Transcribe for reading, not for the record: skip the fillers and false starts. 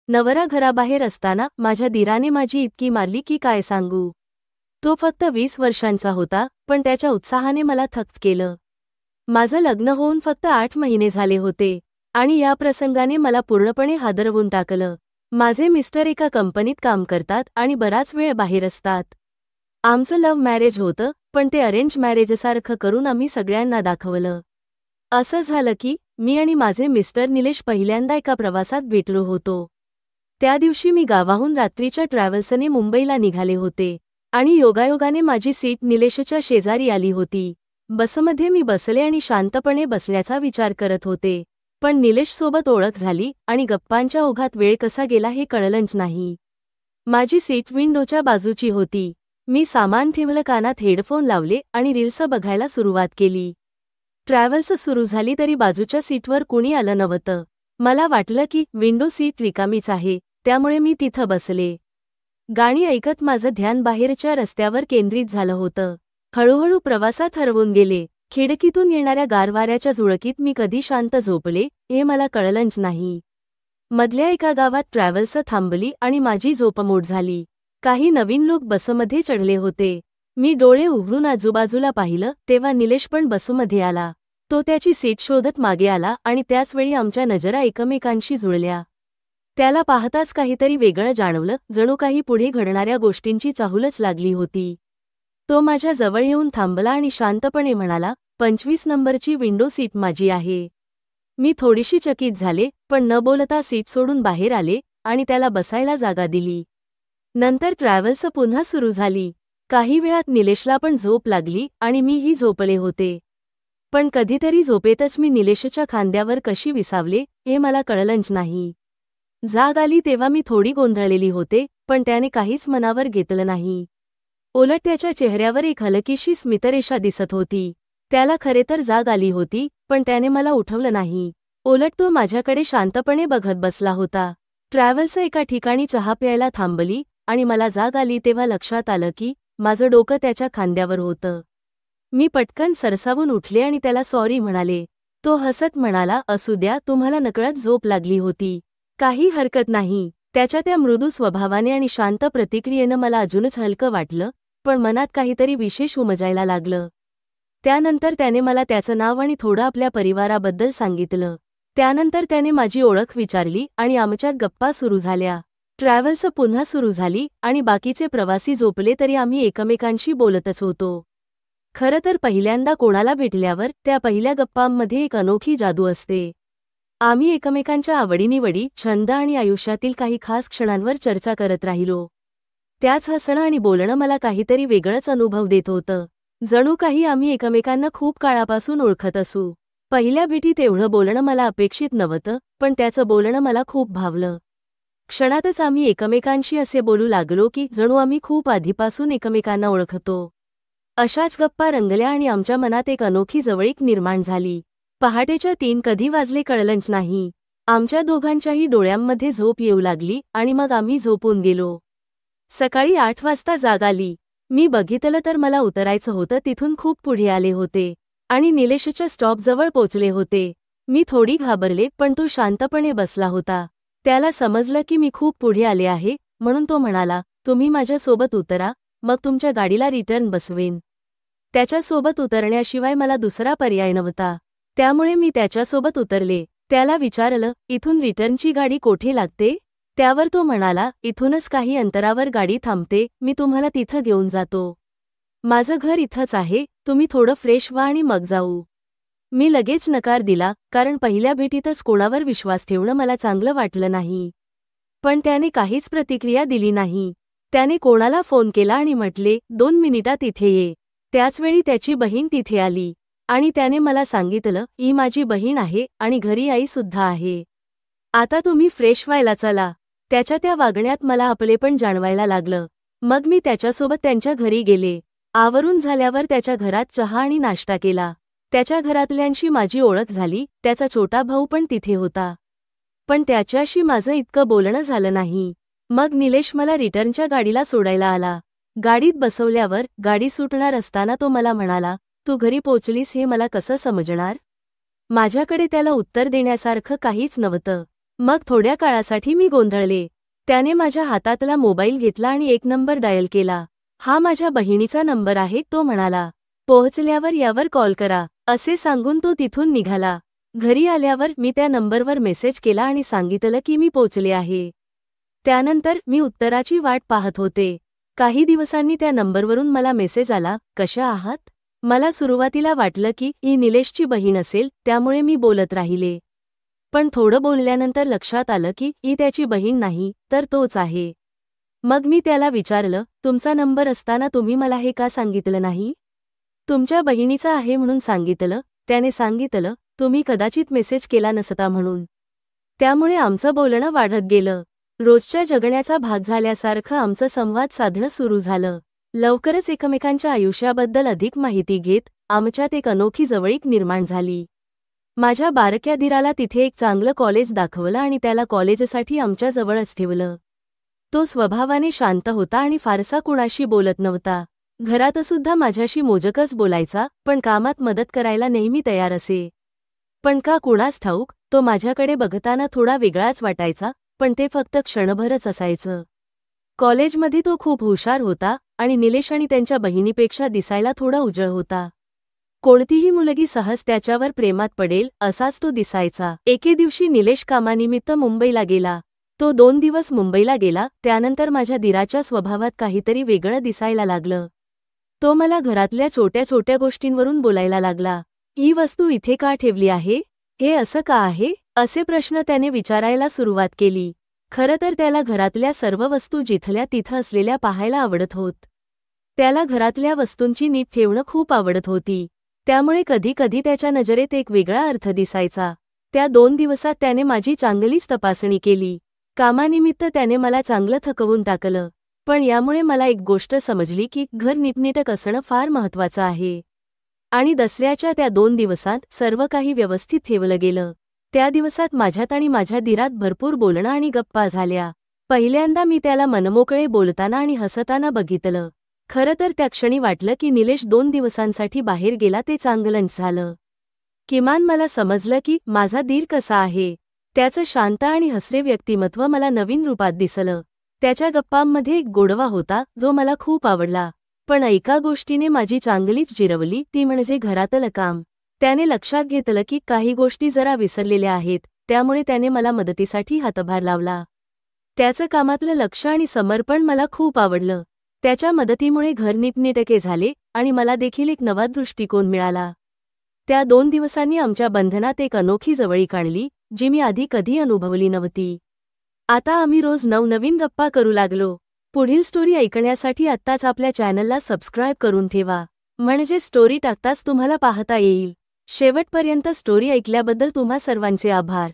नवरा घराबाहेर असताना माझ्या दिराने माझी इतकी मारली की काय सांगू. तो फक्त 20 वर्षांचा होता, पण त्याच्या उत्साहाने मला थक्क केलं. माझं लग्न होऊन फक्त 8 महिने झाले होते आणि या प्रसंगाने मला पूर्णपणे हादरवून टाकलं. माझे मिस्टर एका कंपनीत काम करतात आणि बराच वेळ बाहेर असतात. आमचं लव्ह मॅरेज होतं, पण ते अरेंज मॅरेजसारखं करून आम्ही सगळ्यांना दाखवलं. असं झालं की मी आणि माझे मिस्टर निलेश पहिल्यांदा एका प्रवासात भेटलो होतो. त्या दिवशी मी गावाहून रात्रीच्या ट्रॅव्हल्सने मुंबईला निघाले होते आणि योगायोगाने माझी सीट निलेशच्या शेजारी आली होती. बसमध्ये मी बसले आणि शांतपणे बसण्याचा विचार करत होते, पण निलेशसोबत ओळख झाली आणि गप्पांच्या ओघात वेळ कसा गेला हे कळलंच नाही. माझी सीट विंडोच्या बाजूची होती. मी सामान ठेवलं, कानात हेडफोन लावले आणि रील्स बघायला सुरुवात केली. ट्रॅव्हल्स सुरू झाली तरी बाजूच्या सीटवर कुणी आलं नव्हतं. मला वाटलं की विंडो सीट रिकामीच आहे, त्यामुळे मी तिथं बसले. गाणी ऐकत माझं ध्यान बाहेरच्या रस्त्यावर केंद्रित झालं होतं. हळूहळू प्रवासात हरवून गेले. खिडकीतून येणाऱ्या गारवाऱ्याच्या झुळकीत मी कधी शांत झोपले हे मला कळलंच नाही. मधल्या एका गावात ट्रॅव्हल्स थांबली आणि माझी झोपमोड झाली. काही नवीन लोक बसमध्ये चढले होते. मी डोळे उघडून आजूबाजूला पाहिलं तेव्हा निलेश पण बसमध्ये आला. तो त्याची सीट शोधत मागे आला आणि त्याचवेळी आमच्या नजरा एकमेकांशी जुळल्या. त्याला पाहताच काहीतरी वेगळं जाणवलं, जणू काही पुढे घडणाऱ्या गोष्टींची चाहूलच लागली होती. तो माझ्या जवळ येऊन थांबला आणि शांतपणे म्हणाला, 25 नंबरची विंडो सीट माझी आहे. मी थोडीशी चकित झाले, पण न बोलता सीट सोडून बाहेर आले आणि त्याला बसायला जागा दिली. नंतर ट्रॅव्हल्स पुन्हा सुरू झाली. काही वेळात निलेशला पण झोप लागली आणि मीही झोपले होते. पण कधीतरी झोपेतच मी निलेशच्या खांद्यावर कशी विसावले हे मला कळलंच नाही. जाग आली तेव्हा मी थोडी गोंधळलेली होते, पण त्याने काहीच मनावर घेतलं नाही. उलट त्याच्या चेहऱ्यावर एक हलकीशी स्मितरेषा दिसत होती. त्याला खरे तर जाग आली होती, पण त्याने मला उठवलं नाही. उलट तो माझ्याकडे शांतपणे बघत बसला होता. ट्रॅव्हल्स एका ठिकाणी चहा प्यायला थांबली आणि मला जाग आली तेव्हा लक्षात आलं की माझं डोकं त्याच्या खांद्यावर होतं. मी पटकन सरसावून उठले आणि त्याला सॉरी म्हणाले. तो हसत म्हणाला, असू द्या, तुम्हाला नकळत झोप लागली होती. काही हरकत नाही. त्याच्या त्या मृदू स्वभावाने आणि शांत प्रतिक्रियेनं मला अजूनच हलकं वाटलं, पण मनात काहीतरी विशेष उमजायला लागलं. त्यानंतर त्याने मला त्याचं नाव आणि थोडं आपल्या परिवाराबद्दल सांगितलं. त्यानंतर त्याने माझी ओळख विचारली आणि आमच्यात गप्पा सुरू झाल्या. ट्रॅव्हल्स पुन्हा सुरू झाली आणि बाकीचे प्रवासी झोपले तरी आम्ही एकमेकांशी बोलतच होतो. खरं तर पहिल्यांदा कोणाला भेटल्यावर त्या पहिल्या गप्पांमध्ये एक अनोखी जादू असते. आम्ही एकमेकांच्या आवडीनिवडी, छंद आणि आयुष्यातील काही खास क्षणांवर चर्चा करत राहिलो. त्याच हसणं आणि बोलणं मला काहीतरी वेगळंच अनुभव देत होतं. जणू काही आम्ही एकमेकांना खूप काळापासून ओळखत असू. पहिल्या भेटीत एवढं बोलणं मला अपेक्षित नव्हतं, पण त्याचं बोलणं मला खूप भावलं. क्षणातच आम्ही एकमेकांशी असे बोलू लागलो की जणू आम्ही खूप आधीपासून एकमेकांना ओळखतो. अशाच गप्पा रंगल्या आणि आमच्या मनात एक अनोखी जवळीक निर्माण झाली. पहाटेच्या 3 कधी वाजले कळलंच नाही. आमच्या दोघांच्याही डोळ्यांमध्ये झोप येऊ लागली आणि मग आम्ही झोपून गेलो. सकाळी 8 वाजता जाग आली. मी बघितलं तर मला उतरायचं होतं तिथून खूप पुढे आले होते आणि निलेशच्या स्टॉपजवळ पोचले होते. मी थोडी घाबरले, पण तो शांतपणे बसला होता. त्याला समजलं की मी खूप पुढे आले आहे, म्हणून तो म्हणाला, तुम्ही माझ्यासोबत उतरा, मग तुमच्या गाडीला रिटर्न बसवेन. त्याच्यासोबत उतरण्याशिवाय मला दुसरा पर्याय नव्हता. त्यामुळे मी त्याच्यासोबत उतरले. त्याला विचारलं, इथून रिटर्नची गाडी कोठे लागते? त्यावर तो म्हणाला, इथूनच काही अंतरावर गाडी थांबते, मी तुम्हाला तिथं घेऊन जातो. माझं घर इथंच आहे, तुम्ही थोडं फ्रेश व्हा आणि मग जाऊ. मी लगेच नकार दिला, कारण पहिल्या भेटीतच कोणावर विश्वास ठेवणं मला चांगलं वाटलं नाही. पण त्याने काहीच प्रतिक्रिया दिली नाही. त्याने कोणाला फोन केला आणि म्हटले, 2 मिनिटात इथे ये. त्याचवेळी त्याची बहीण तिथे आली आणि त्याने मला सांगितलं, ही माझी बहीण आहे आणि घरी आई सुद्धा आहे. आता तुम्ही फ्रेश व्हायला चला. त्याच्या त्या वागण्यात मला आपलेपण जाणवायला लागलं. मग मी त्याच्यासोबत त्यांच्या घरी गेले. आवरून झाल्यावर त्याच्या घरात चहा आणि नाश्ता केला. त्याच्या घरातल्यांशी माझी ओळख झाली. त्याचा छोटा भाऊ पण तिथे होता, पण त्याच्याशी माझं इतकं बोलणं झालं नाही. मग निलेश मला रिटर्नच्या गाडीला सोडायला आला. गाडीत बसवल्यावर गाडी सुटणार असताना तो मला म्हणाला, तू घरी पोचलीस हे मला कसं समजणार? माझ्याकडे त्याला उत्तर देण्यासारखं काहीच नव्हतं. मग थोड्या काळासाठी मी गोंधळले. त्याने माझ्या हातातला मोबाईल घेतला आणि एक नंबर डायल केला. हा माझ्या बहिणीचा नंबर आहे, तो म्हणाला. पोहोचल्यावर यावर कॉल करा, असे सांगून तो तिथून निघाला. घरी आल्यावर मी त्या नंबरवर मेसेज केला आणि सांगितलं की मी पोचले आहे. त्यानंतर मी उत्तराची वाट पाहत होते. काही दिवसांनी त्या नंबरवरून मला मेसेज आला, कशा आहात? मला सुरुवातीला वाटलं की ही निलेशची बहीण असेल, त्यामुळे मी बोलत राहिले. पण थोडं बोलल्यानंतर लक्षात आलं की ही त्याची बहीण नाही, तर तोच आहे. मग मी त्याला विचारलं, तुमचा नंबर असताना तुम्ही मला हे का सांगितलं नाही? तुमच्या बहिणीचा आहे म्हणून सांगितलं. त्याने सांगितलं, तुम्ही कदाचित मेसेज केला नसता म्हणून. त्यामुळे आमचं बोलणं वाढत गेलं. रोजच्या जगण्याचा भाग झाल्यासारखं आमचं संवाद साधणं सुरू झालं. लवकरच एकमेकांच्या आयुष्याबद्दल अधिक माहिती घेत आमच्यात एक अनोखी जवळीक निर्माण झाली. माझ्या बारक्या दिराला तिथे एक चांगलं कॉलेज दाखवलं आणि त्याला कॉलेजसाठी आमच्या जवळच ठेवलं. तो स्वभावाने शांत होता आणि फारसा कुणाशी बोलत नव्हता. घरातसुद्धा माझ्याशी मोजकच बोलायचा, पण कामात मदत करायला नेहमी तयार असे. पण का कुणास ठाऊक, तो माझ्याकडे बघताना थोडा वेगळाच वाटायचा, पण ते फक्त क्षणभरच असायचं. कॉलेजमध्ये तो खूप हुशार होता आणि निलेश आणि त्यांच्या बहिणीपेक्षा दिसायला थोडा उजळ होता. कोणतीही मुलगी सहज त्याच्यावर प्रेमात पडेल असाच तो दिसायचा. एके दिवशी निलेश कामानिमित्त मुंबईला गेला. तो 2 दिवस मुंबईला गेला. त्यानंतर माझ्या दिराच्या स्वभावात काहीतरी वेगळं दिसायला लागलं. तो मला घरातल्या छोट्या छोट्या गोष्टींवरून बोलायला लागला. ही वस्तू इथे का ठेवली आहे? हे असं का आहे? असे प्रश्न त्याने विचारायला सुरुवात केली. खरं तर त्याला घरातल्या सर्व वस्तू जिथल्या तिथं असलेल्या पाहायला आवडत होत. त्याला घरातल्या वस्तूंची नीट ठेवणं खूप आवडत होती. त्यामुळे कधी कधी त्याच्या नजरेत एक वेगळा अर्थ दिसायचा. त्या 2 दिवसात त्याने माझी चांगलीच तपासणी केली. कामानिमित्त त्याने मला चांगलं थकवून टाकलं. पण यामुळे मला एक गोष्ट समजली की घर नीटनेटक असणं फार महत्त्वाचं आहे. आणि दसऱ्याच्या त्या 2 दिवसांत सर्व काही व्यवस्थित ठेवलं गेलं. त्या दिवसात माझ्यात आणि माझ्या दिरात भरपूर बोलणं आणि गप्पा झाल्या. पहिल्यांदा मी त्याला मनमोकळे बोलताना आणि हसताना बघितलं. खरं तर त्या क्षणी वाटलं की निलेश 2 दिवसांसाठी बाहेर गेला ते चांगलंच झालं. किमान मला समजलं की माझा दीर कसा आहे. त्याचं शांत आणि हसरे व्यक्तिमत्व मला नवीन रूपात दिसलं. त्याच्या गप्पांमध्ये एक गोडवा होता जो मला खूप आवडला. पण एका गोष्टीने माझी चांगलीच जिरवली, ती म्हणजे घरातलं काम. त्याने लक्षात घेतलं की काही गोष्टी जरा विसरलेल्या आहेत, त्यामुळे त्याने मला मदतीसाठी हातभार लावला. त्याचं कामातलं लक्ष आणि समर्पण मला खूप आवडलं. त्याच्या मदतीमुळे घर नीटनेटके झाले आणि मला देखील एक नवा दृष्टिकोन मिळाला. त्या 2 दिवसांनी आमच्या बंधनात एक अनोखी जवळीक आणली, जी मी आधी कधी अनुभवली नव्हती. आता आम्ही रोज नवनवीन गप्पा करू लागलो. पुढील स्टोरी ऐकण्यासाठी आत्ताच आपल्या चॅनलला सबस्क्राईब करून ठेवा, म्हणजे स्टोरी टाकताच तुम्हाला पाहता येईल. शेवटपर्यंत स्टोरी ऐकल्याबद्दल तुम्हा सर्वांचे आभार.